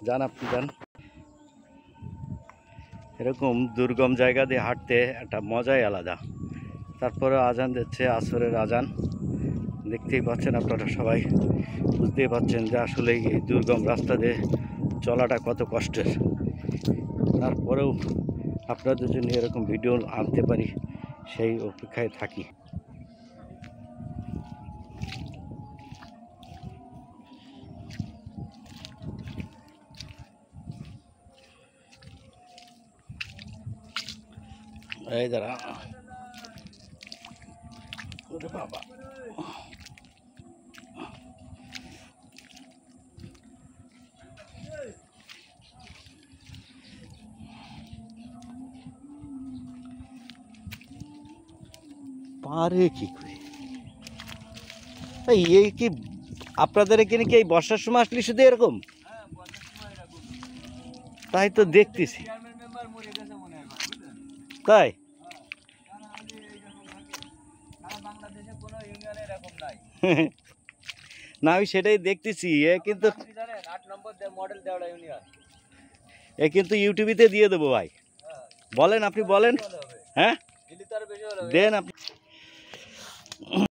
যান, আপনি যান। এরকম দুর্গম জায়গা দিয়ে হাঁটতে একটা মজাই আলাদা। তারপরে আজান দিচ্ছে, আসরের আজান। দেখতেই পাচ্ছেন আপনারা সবাই, বুঝতেই পাচ্ছেন যে আসলে এই দুর্গম রাস্তা দিয়ে চলাটা কত কষ্টের। তারপরেও আপনাদের জন্য এরকম ভিডিও আনতে পারি সেই অপেক্ষায় থাকি। এই দাঁড়া, ওরে বাবা, পারে কি করে? এই কি আপনাদের এখানে কি এই বর্ষার সময় আসলে শুধু এরকম? তাই তো দেখতেছি। তাই না, আমি সেটাই দেখতেছি। এ কিন্তু ইউটিউবিতে দিয়ে দেবো ভাই। বলেন, আপনি বলেন। হ্যাঁ, দেন আপনি।